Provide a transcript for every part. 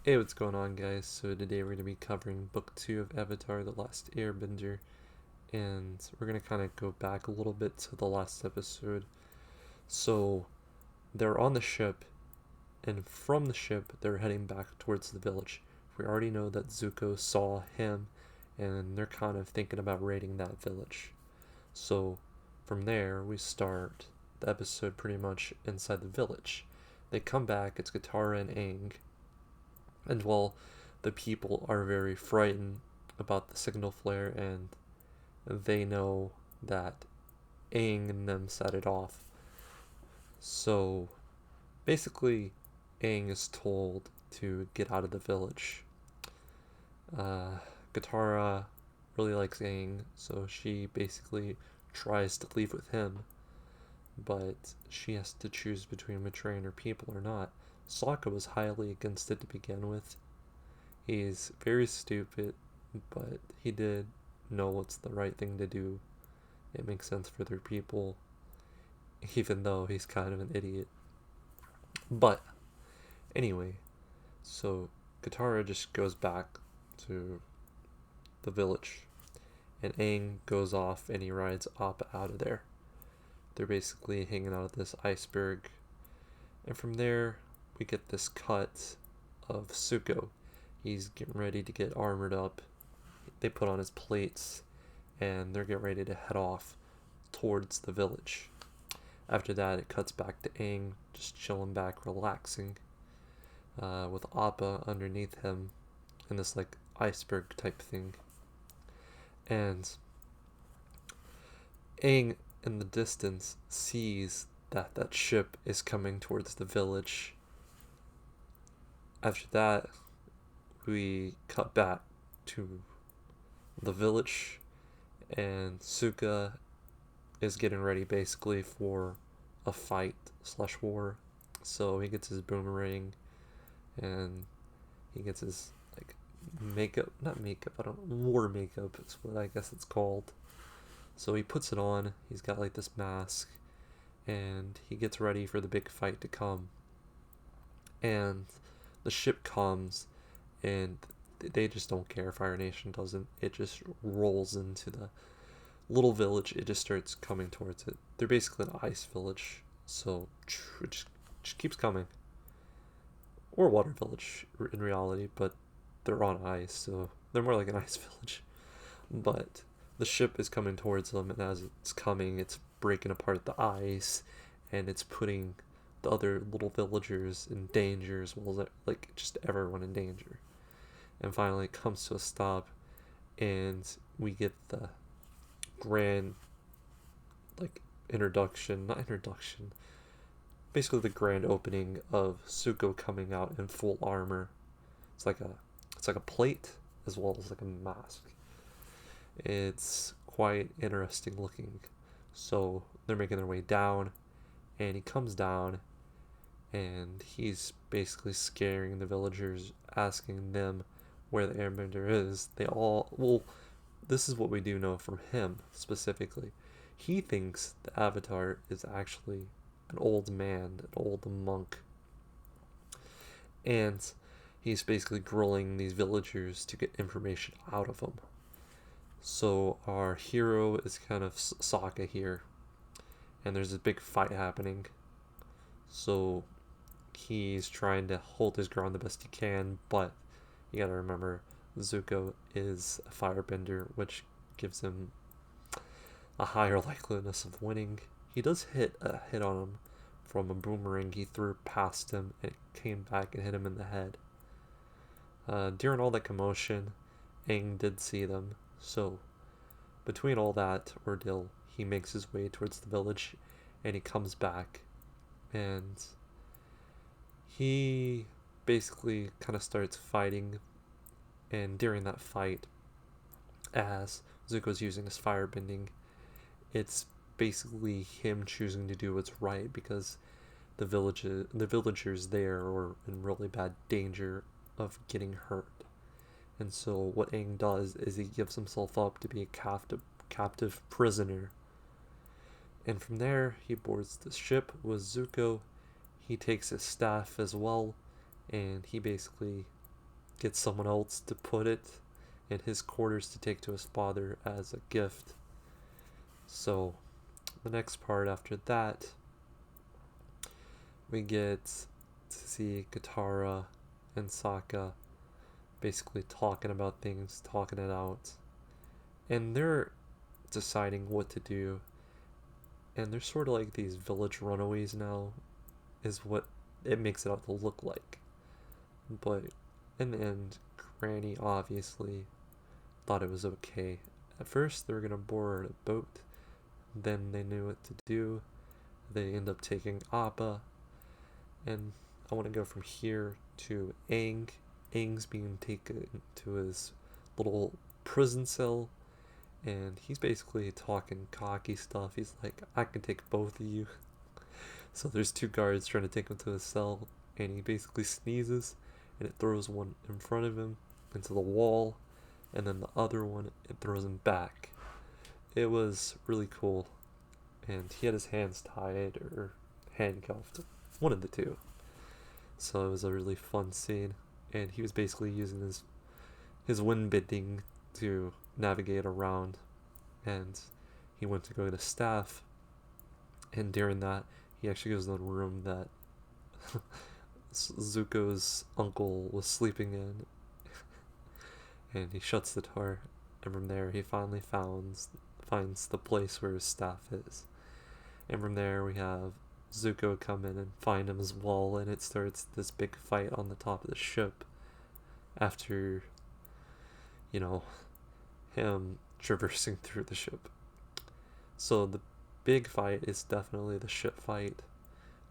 Hey, what's going on, guys? So today we're going to be covering Book 2 of Avatar: The Last Airbender, and we're going to kind of go back a little bit to the last episode. So they're on the ship, and from the ship they're heading back towards the village. We already know that Zuko saw him, and they're kind of thinking about raiding that village. So from there we start the episode pretty much inside the village. They come back, it's Katara and Aang, and while the people are very frightened about the signal flare and they know that Aang and them set it off. So basically, Aang is told to get out of the village. Uh, Katara really likes Aang, so she basically tries to leave with him, but she has to choose between betraying her people or not. Sokka was highly against it to begin with. He's very stupid, but he did know what's the right thing to do. It makes sense for their people, even though he's kind of an idiot. But anyway, so Katara just goes back to the village, and Aang goes off and he rides Appa out of there. They're basically hanging out at this iceberg, and from there we get this cut of Zuko. He's getting ready to get armored up. They put on his plates and they're getting ready to head off towards the village. After that, it cuts back to Aang, just chilling back, relaxing, with Appa underneath him in this like iceberg type thing. And Aang in the distance sees that that ship is coming towards the village. After that, we cut back to the village, and Suka is getting ready basically for a fight slash war. So he gets his boomerang and he gets his like makeup, not makeup, I don't know, war makeup is what I guess it's called. So he puts it on, he's got like this mask, and he gets ready for the big fight to come. And the ship comes, and they just don't care. Fire Nation doesn't. It just rolls into the little village. It just starts coming towards it. They're basically an ice village, so it just keeps coming. Or water village in reality, but they're on ice, so they're more like an ice village. But the ship is coming towards them, and as it's coming, it's breaking apart the ice, and it's putting the other little villagers in danger as well as like just everyone in danger. And finally, it comes to a stop, and we get the grand like introduction, not introduction, basically the grand opening of Zuko coming out in full armor. It's like a plate as well as like a mask. It's quite interesting looking. So they're making their way down, and he comes down, and he's basically scaring the villagers, asking them where the Airbender is. They all, well, this is what we do know from him specifically. He thinks the Avatar is actually an old man, an old monk, and he's basically grilling these villagers to get information out of them. So our hero is kind of Sokka here, and there's a big fight happening. So he's trying to hold his ground the best he can, but you gotta remember Zuko is a firebender, which gives him a higher likeliness of winning. He does hit a hit on him from a boomerang he threw past him, and it came back and hit him in the head. During all that commotion, Aang did see them, so between all that ordeal, he makes his way towards the village, and he comes back, and he basically kind of starts fighting. And during that fight, as Zuko's using his firebending, it's basically him choosing to do what's right because the villagers there are in really bad danger of getting hurt. And so what Aang does is he gives himself up to be a captive prisoner. And from there, he boards the ship with Zuko. He takes his staff as well, and he basically get someone else to put it in his quarters to take to his father as a gift. So the next part after that, we get to see Katara and Sokka basically talking about things, talking it out, and they're deciding what to do. And they're sort of like these village runaways now, is what it makes it out to look like. But in the end, Granny obviously thought it was okay. At first, they were gonna board a boat, then they knew what to do. They end up taking Appa, and I want to go from here to Aang. Aang's being taken to his little prison cell, and he's basically talking cocky stuff. He's like, I can take both of you. So there's two guards trying to take him to his cell, and he basically sneezes, and it throws one in front of him into the wall, and then the other one, it throws him back. It was really cool, and he had his hands tied or handcuffed, one of the two. So it was a really fun scene, and he was basically using his wind bending to navigate around, and he went to go get a staff, and during that he actually goes to the room that Zuko's uncle was sleeping in, and he shuts the door, and from there he finally finds the place where his staff is. And from there we have Zuko come in and find him as well, and it starts this big fight on the top of the ship after, you know, him traversing through the ship. So the big fight is definitely the ship fight.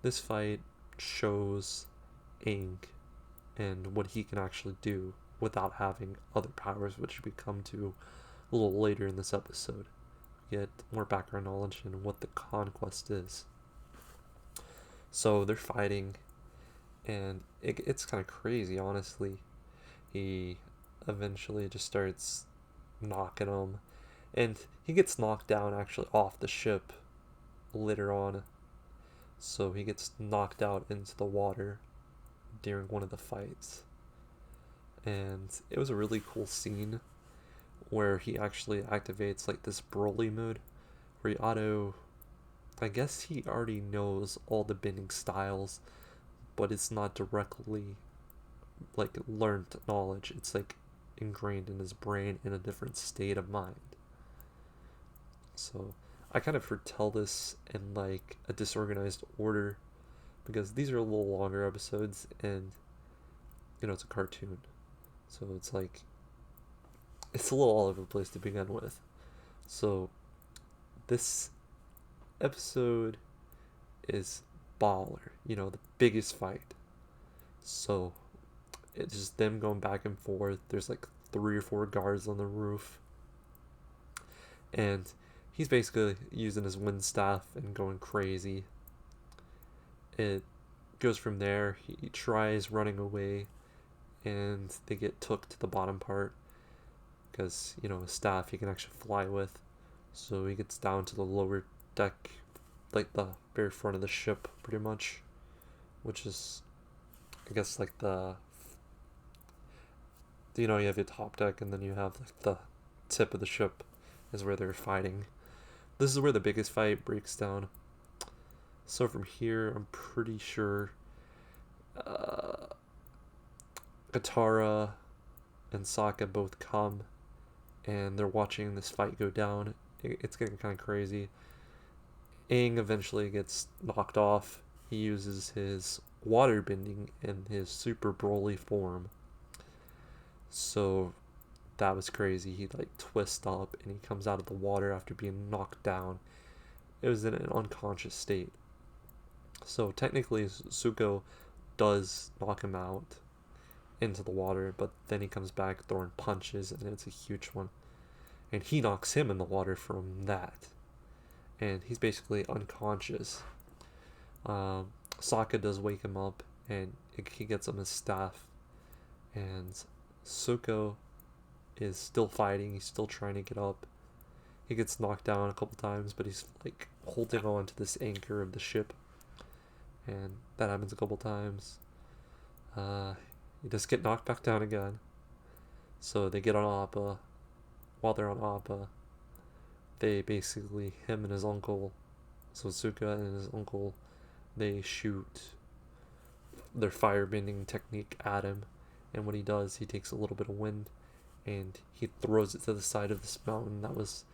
This fight shows Aang and what he can actually do without having other powers, which we come to a little later in this episode. Get more background knowledge on what the conquest is. So they're fighting, and it's kind of crazy, honestly. He eventually just starts knocking him, and he gets knocked down actually off the ship later on. So he gets knocked out into the water during one of the fights. And it was a really cool scene where he actually activates like this Broly mode where I guess he already knows all the bending styles, but it's not directly like learned knowledge. It's like ingrained in his brain in a different state of mind. So I kind of foretell this in like a disorganized order because these are a little longer episodes, and it's a cartoon. So it's like it's a little all over the place to begin with. So this episode is baller, the biggest fight. So it's just them going back and forth. There's like 3 or 4 guards on the roof, and he's basically using his wind staff and going crazy. It goes from there. He tries running away, and they get took to the bottom part because his staff he can actually fly with. So he gets down to the lower deck, like the very front of the ship, pretty much, which is, I guess, like you have your top deck, and then you have like the tip of the ship is where they're fighting. This is where the biggest fight breaks down. So from here, I'm pretty sure Katara and Sokka both come, and they're watching this fight go down. It's getting kind of crazy. Aang eventually gets knocked off. He uses his water bending in his Super Broly form. So that was crazy. He like twists up and he comes out of the water after being knocked down. It was in an unconscious state. So technically Zuko does knock him out into the water, but then he comes back throwing punches, and it's a huge one. And he knocks him in the water from that. And he's basically unconscious. Sokka does wake him up, and he gets him his staff. And Zuko is still fighting. He's still trying to get up. He gets knocked down a couple times, but he's like holding on to this anchor of the ship. And that happens a couple times. he does get knocked back down again. So they get on Appa. While they're on Appa, they basically, him and his uncle, Suzuka and his uncle, they shoot their firebending technique at him. And what he does, he takes a little bit of wind and he throws it to the side of this mountain that was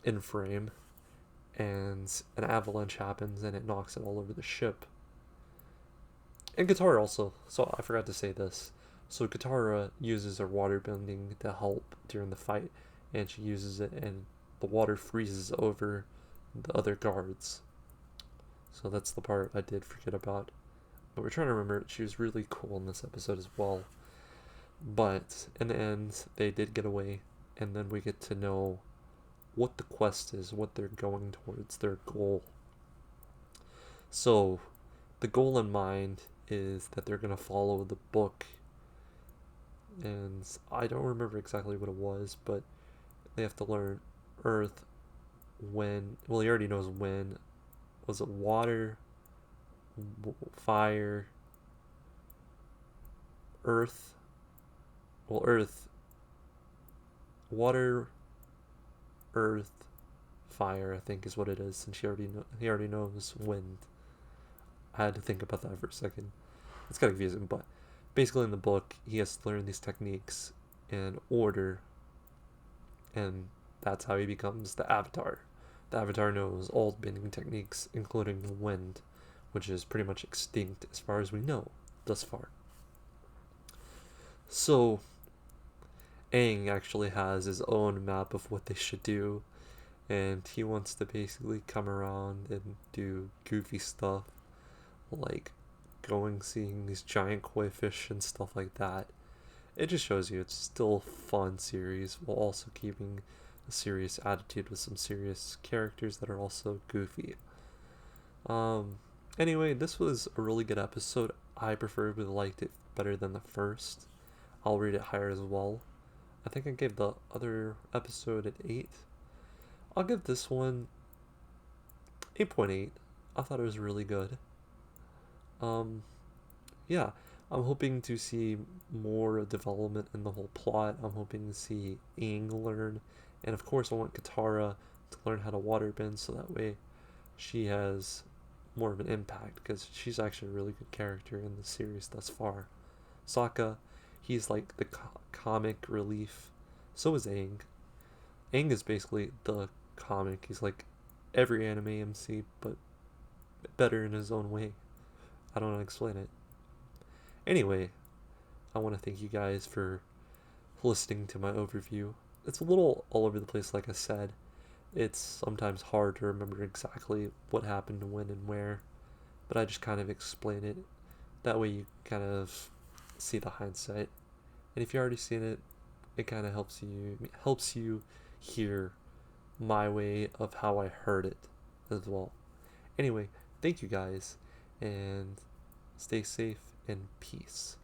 in frame. And an avalanche happens and it knocks it all over the ship. And Katara also. So I forgot to say this. So Katara uses her water bending to help during the fight, and she uses it, and the water freezes over the other guards. So that's the part I did forget about. But we're trying to remember she was really cool in this episode as well. But in the end, they did get away, and then we get to know what the quest is, what they're going towards, their goal. So the goal in mind is that they're going to follow the book, and I don't remember exactly what it was, but they have to learn earth, when, well, he already knows when. Was it water, fire, earth? Well, earth, water, earth, fire, I think is what it is, since he already knows wind. I had to think about that for a second. It's kind of confusing, but basically in the book, he has to learn these techniques in order, and that's how he becomes the Avatar. The Avatar knows all bending techniques, including wind, which is pretty much extinct as far as we know thus far. So, Aang actually has his own map of what they should do, and he wants to basically come around and do goofy stuff, like going seeing these giant koi fish and stuff like that. It just shows you it's still a fun series while also keeping a serious attitude with some serious characters that are also goofy. Anyway, this was a really good episode. I preferably liked it better than the first. I'll rate it higher as well. I think I gave the other episode an 8. I'll give this one 8.8. I thought it was really good. Yeah, I'm hoping to see more development in the whole plot. I'm hoping to see Aang learn, and of course I want Katara to learn how to waterbend, so that way she has more of an impact, because she's actually a really good character in the series thus far. Sokka, he's like the comic relief. So is Aang. Aang is basically the comic. He's like every anime MC, but better in his own way. I don't know how to explain it. Anyway, I want to thank you guys for listening to my overview. It's a little all over the place, like I said. It's sometimes hard to remember exactly what happened, when, and where, but I just kind of explain it. That way you kind of see the hindsight. And if you've already seen it, it kind of helps you hear my way of how I heard it as well. Anyway, thank you guys, and stay safe and peace.